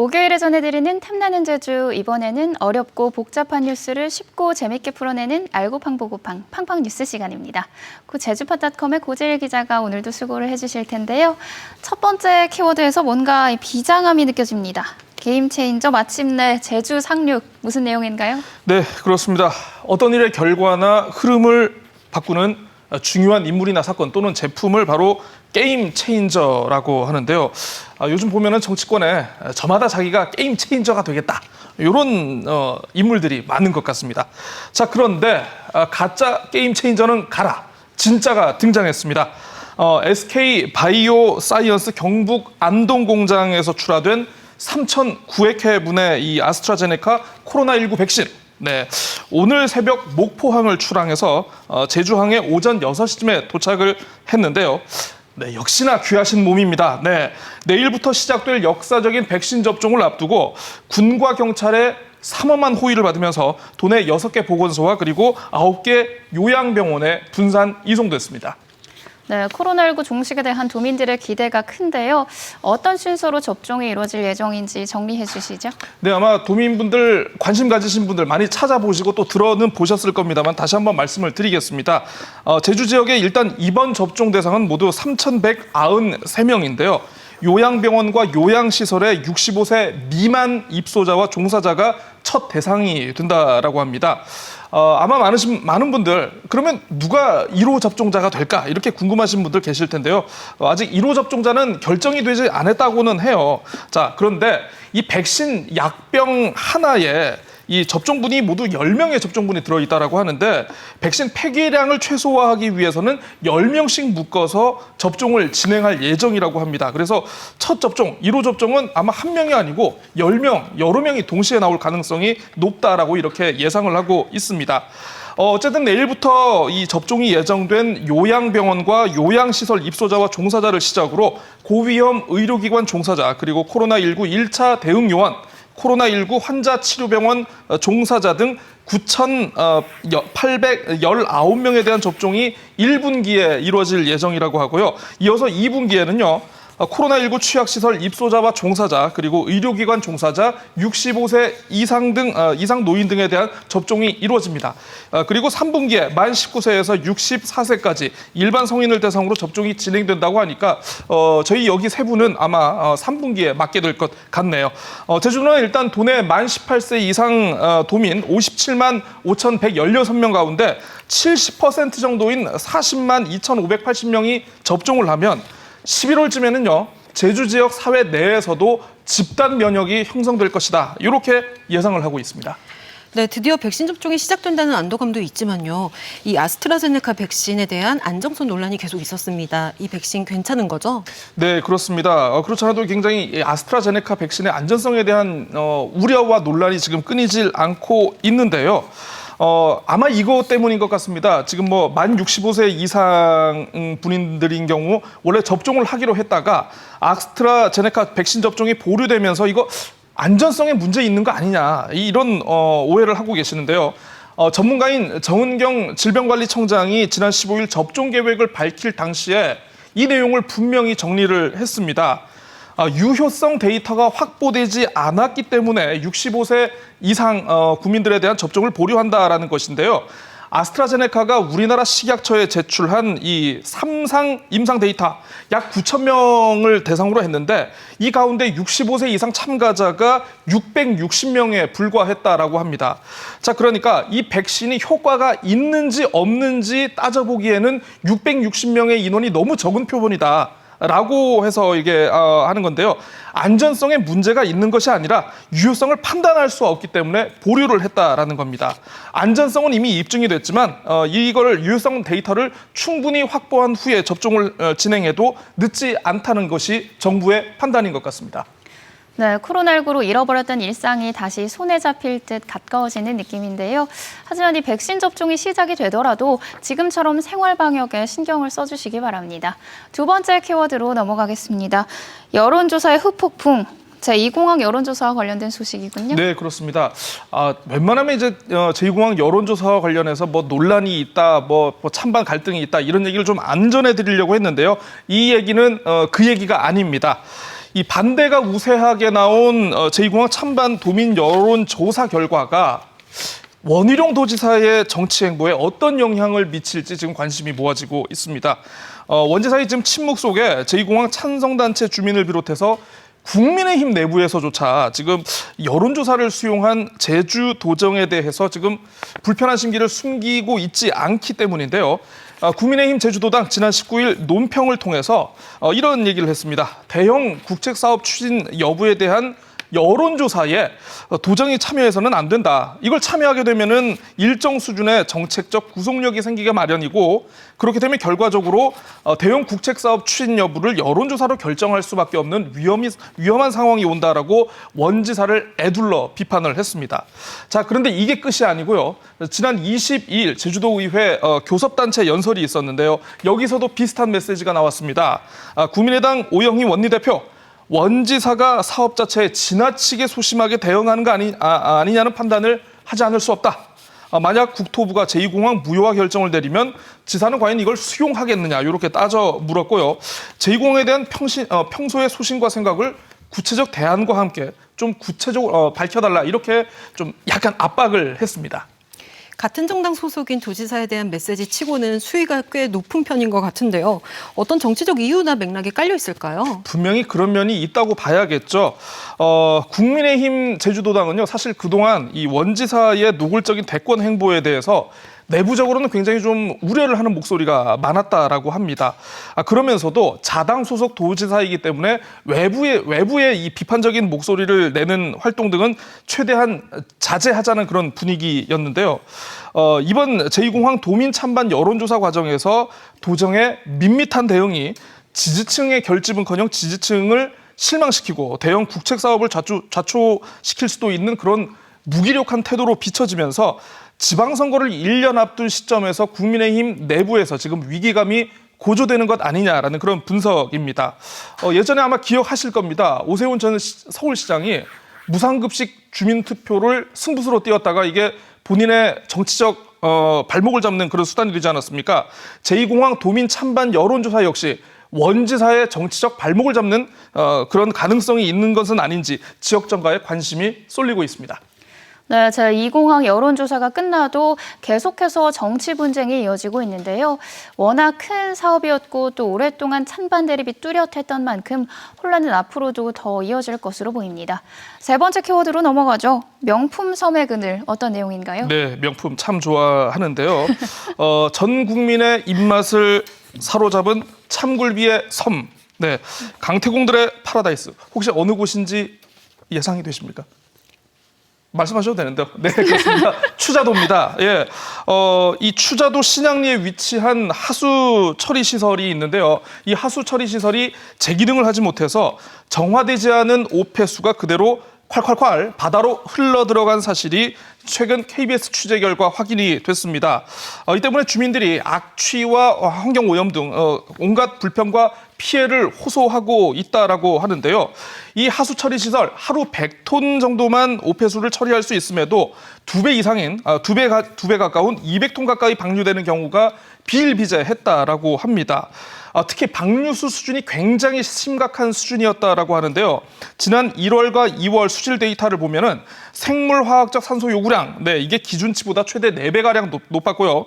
목요일에 전해드리는 탐나는 제주, 이번에는 어렵고 복잡한 뉴스를 쉽고 재밌게 풀어내는 알고 팡보고팡 팡팡 뉴스 시간입니다. 제주팟닷컴의 고재일 기자가 오늘도 수고를 해주실 텐데요. 첫 번째 키워드에서 뭔가 비장함이 느껴집니다. 게임 체인저 마침내 제주 상륙, 무슨 내용인가요? 네, 그렇습니다. 어떤 일의 결과나 흐름을 바꾸는 중요한 인물이나 사건 또는 제품을 바로 게임 체인저라고 하는데요. 요즘 보면은 정치권에 저마다 자기가 게임 체인저가 되겠다, 이런 인물들이 많은 것 같습니다. 자, 그런데 가짜 게임 체인저는 가라, 진짜가 등장했습니다. SK 바이오 사이언스 경북 안동 공장에서 출하된 3,900회분의 이 아스트라제네카 코로나19 백신. 네, 오늘 새벽 목포항을 출항해서 제주항에 오전 6시쯤에 도착을 했는데요. 네, 역시나 귀하신 몸입니다. 네, 내일부터 시작될 역사적인 백신 접종을 앞두고 군과 경찰의 삼엄한 호의를 받으면서 도내 6개 보건소와 그리고 9개 요양병원에 분산 이송됐습니다. 네, 코로나19 종식에 대한 도민들의 기대가 큰데요. 어떤 순서로 접종이 이루어질 예정인지 정리해 주시죠. 네, 아마 도민분들, 관심 가지신 분들 많이 찾아보시고 또 들어는 보셨을 겁니다만 다시 한번 말씀을 드리겠습니다. 제주 지역의 일단 이번 접종 대상은 모두 3,193명인데요. 요양병원과 요양시설의 65세 미만 입소자와 종사자가 첫 대상이 된다라고 합니다. 아마 많은 분들, 그러면 누가 1호 접종자가 될까? 이렇게 궁금하신 분들 계실 텐데요. 아직 1호 접종자는 결정이 되지 않았다고는 해요. 자, 그런데 이 백신 약병 하나에 이 접종분이 모두 10명의 접종분이 들어있다고 하는데 백신 폐기량을 최소화하기 위해서는 10명씩 묶어서 접종을 진행할 예정이라고 합니다. 그래서 첫 접종, 1호 접종은 아마 1명이 아니고 10명, 여러 명이 동시에 나올 가능성이 높다라고 이렇게 예상을 하고 있습니다. 어쨌든 내일부터 이 접종이 예정된 요양병원과 요양시설 입소자와 종사자를 시작으로 고위험 의료기관 종사자 그리고 코로나19 1차 대응 요원, 코로나19 환자 치료병원 종사자 등 9,819명에 대한 접종이 1분기에 이루어질 예정이라고 하고요. 이어서 2분기에는요. 코로나19 취약시설 입소자와 종사자 그리고 의료기관 종사자 65세 이상 노인 등에 대한 접종이 이루어집니다. 그리고 3분기에 만 19세에서 64세까지 일반 성인을 대상으로 접종이 진행된다고 하니까 저희 여기 세 분은 아마 3분기에 맞게 될 것 같네요. 제주는 일단 도내 만 18세 이상 도민 57만 5,116명 가운데 70% 정도인 40만 2,580명이 접종을 하면 11월쯤에는요, 제주 지역 사회 내에서도 집단 면역이 형성될 것이다, 이렇게 예상을 하고 있습니다. 네, 드디어 백신 접종이 시작된다는 안도감도 있지만요. 이 아스트라제네카 백신에 대한 안정성 논란이 계속 있었습니다. 이 백신 괜찮은 거죠? 네, 그렇습니다. 그렇지 않아도 굉장히 아스트라제네카 백신의 안전성에 대한 우려와 논란이 지금 끊이질 않고 있는데요. 아마 이거 때문인 것 같습니다. 지금 만 65세 이상 분들인 경우 원래 접종을 하기로 했다가 아스트라제네카 백신 접종이 보류되면서 이거 안전성에 문제 있는 거 아니냐, 이런 오해를 하고 계시는데요. 전문가인 정은경 질병관리청장이 지난 15일 접종 계획을 밝힐 당시에 이 내용을 분명히 정리를 했습니다. 유효성 데이터가 확보되지 않았기 때문에 65세 이상 국민들에 대한 접종을 보류한다라는 것인데요. 아스트라제네카가 우리나라 식약처에 제출한 이 3상 임상 데이터 약 9,000명을 대상으로 했는데 이 가운데 65세 이상 참가자가 660명에 불과했다라고 합니다. 자, 그러니까 이 백신이 효과가 있는지 없는지 따져보기에는 660명의 인원이 너무 적은 표본이다 라고 해서 이게 하는 건데요. 안전성에 문제가 있는 것이 아니라 유효성을 판단할 수 없기 때문에 보류를 했다라는 겁니다. 안전성은 이미 입증이 됐지만 이걸 유효성 데이터를 충분히 확보한 후에 접종을 진행해도 늦지 않다는 것이 정부의 판단인 것 같습니다. 네, 코로나19로 잃어버렸던 일상이 다시 손에 잡힐 듯 가까워지는 느낌인데요. 하지만 이 백신 접종이 시작이 되더라도 지금처럼 생활 방역에 신경을 써주시기 바랍니다. 두 번째 키워드로 넘어가겠습니다. 여론조사의 후폭풍. 제2공항 여론조사와 관련된 소식이군요. 네, 그렇습니다. 웬만하면 이제 제2공항 여론조사와 관련해서 논란이 있다, 찬반 갈등이 있다, 이런 얘기를 좀 안 전해드리려고 했는데요. 이 얘기는 그 얘기가 아닙니다. 이 반대가 우세하게 나온 제2공항 찬반 도민 여론조사 결과가 원희룡 도지사의 정치 행보에 어떤 영향을 미칠지 지금 관심이 모아지고 있습니다. 원지사의 지금 침묵 속에 제2공항 찬성단체 주민을 비롯해서 국민의힘 내부에서조차 지금 여론조사를 수용한 제주도정에 대해서 지금 불편한 심기를 숨기고 있지 않기 때문인데요. 국민의힘 제주도당 지난 19일 논평을 통해서 이런 얘기를 했습니다. 대형 국책사업 추진 여부에 대한 여론조사에 도정이 참여해서는 안 된다. 이걸 참여하게 되면은 일정 수준의 정책적 구속력이 생기게 마련이고 그렇게 되면 결과적으로 대형 국책사업 추진 여부를 여론조사로 결정할 수밖에 없는 위험한 상황이 온다라고 원지사를 에둘러 비판을 했습니다. 자, 그런데 이게 끝이 아니고요. 지난 22일 제주도의회 교섭단체 연설이 있었는데요. 여기서도 비슷한 메시지가 나왔습니다. 국민의당 오영희 원내대표 원지사가 사업 자체에 지나치게 소심하게 대응하는 거 아니냐는 판단을 하지 않을 수 없다. 만약 국토부가 제2공항 무효화 결정을 내리면 지사는 과연 이걸 수용하겠느냐 이렇게 따져 물었고요. 제2공항에 대한 평소의 소신과 생각을 구체적 대안과 함께 좀 구체적으로 밝혀달라 이렇게 좀 약간 압박을 했습니다. 같은 정당 소속인 도지사에 대한 메시지 치고는 수위가 꽤 높은 편인 것 같은데요. 어떤 정치적 이유나 맥락이 깔려 있을까요? 분명히 그런 면이 있다고 봐야겠죠. 국민의힘 제주도당은요, 사실 그동안 이 원지사의 노골적인 대권 행보에 대해서 내부적으로는 굉장히 좀 우려를 하는 목소리가 많았다라고 합니다. 그러면서도 자당 소속 도지사이기 때문에 외부의 이 비판적인 목소리를 내는 활동 등은 최대한 자제하자는 그런 분위기였는데요. 이번 제2공항 도민 찬반 여론조사 과정에서 도정의 밋밋한 대응이 지지층의 결집은커녕 지지층을 실망시키고 대형 국책 사업을 좌초시킬 수도 있는 그런 무기력한 태도로 비춰지면서 지방선거를 1년 앞둔 시점에서 국민의힘 내부에서 지금 위기감이 고조되는 것 아니냐라는 그런 분석입니다. 예전에 아마 기억하실 겁니다. 오세훈 전 서울시장이 무상급식 주민투표를 승부수로 띄웠다가 이게 본인의 정치적 발목을 잡는 그런 수단이 되지 않았습니까? 제2공항 도민 찬반 여론조사 역시 원지사의 정치적 발목을 잡는 그런 가능성이 있는 것은 아닌지 지역정가에 관심이 쏠리고 있습니다. 네, 제2공항 여론조사가 끝나도 계속해서 정치 분쟁이 이어지고 있는데요. 워낙 큰 사업이었고 또 오랫동안 찬반 대립이 뚜렷했던 만큼 혼란은 앞으로도 더 이어질 것으로 보입니다. 세 번째 키워드로 넘어가죠. 명품 섬의 그늘, 어떤 내용인가요? 네, 명품 참 좋아하는데요. 전 국민의 입맛을 사로잡은 참굴비의 섬. 네, 강태공들의 파라다이스. 혹시 어느 곳인지 예상이 되십니까? 말씀하셔도 되는데요. 네, 그렇습니다. 추자도입니다. 예, 이 추자도 신양리에 위치한 하수 처리 시설이 있는데요. 이 하수 처리 시설이 재기능을 하지 못해서 정화되지 않은 오폐수가 그대로 콸콸콸 바다로 흘러 들어간 사실이 최근 KBS 취재 결과 확인이 됐습니다. 이 때문에 주민들이 악취와 환경 오염 등 온갖 불편과 피해를 호소하고 있다라고 하는데요. 이 하수 처리 시설 하루 100톤 정도만 오폐수를 처리할 수 있음에도 2배 이상인 2배 가까운 200톤 가까이 방류되는 경우가 비일비재했다라고 합니다. 특히 방류수 수준이 굉장히 심각한 수준이었다라고 하는데요. 지난 1월과 2월 수질 데이터를 보면은 생물화학적 산소 요구량, 네, 이게 기준치보다 최대 4배가량 높았고요.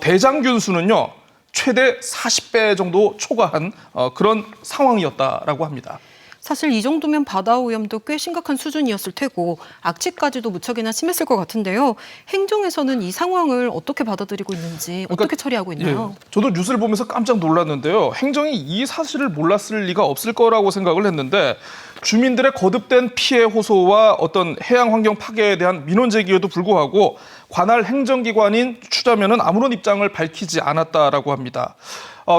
대장균 수는요, 최대 40배 정도 초과한 그런 상황이었다라고 합니다. 사실 이 정도면 바다 오염도 꽤 심각한 수준이었을 테고 악취까지도 무척이나 심했을 것 같은데요. 행정에서는 이 상황을 어떻게 받아들이고 있는지 어떻게 처리하고 있나요? 예, 저도 뉴스를 보면서 깜짝 놀랐는데요. 행정이 이 사실을 몰랐을 리가 없을 거라고 생각을 했는데 주민들의 거듭된 피해 호소와 어떤 해양 환경 파괴에 대한 민원 제기에도 불구하고 관할 행정기관인 추자면은 아무런 입장을 밝히지 않았다라고 합니다.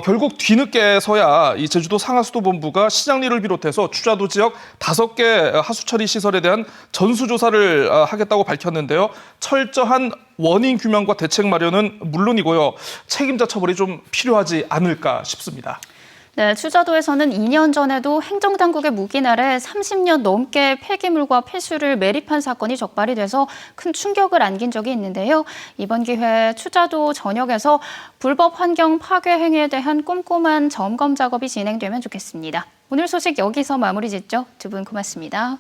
결국 뒤늦게서야 이 제주도 상하수도본부가 신양리를 비롯해서 추자도 지역 5개 하수처리 시설에 대한 전수조사를 하겠다고 밝혔는데요. 철저한 원인 규명과 대책 마련은 물론이고요. 책임자 처벌이 좀 필요하지 않을까 싶습니다. 네, 추자도에서는 2년 전에도 행정당국의 묵인 아래 30년 넘게 폐기물과 폐수를 매립한 사건이 적발이 돼서 큰 충격을 안긴 적이 있는데요. 이번 기회에 추자도 전역에서 불법 환경 파괴 행위에 대한 꼼꼼한 점검 작업이 진행되면 좋겠습니다. 오늘 소식 여기서 마무리 짓죠. 두 분 고맙습니다.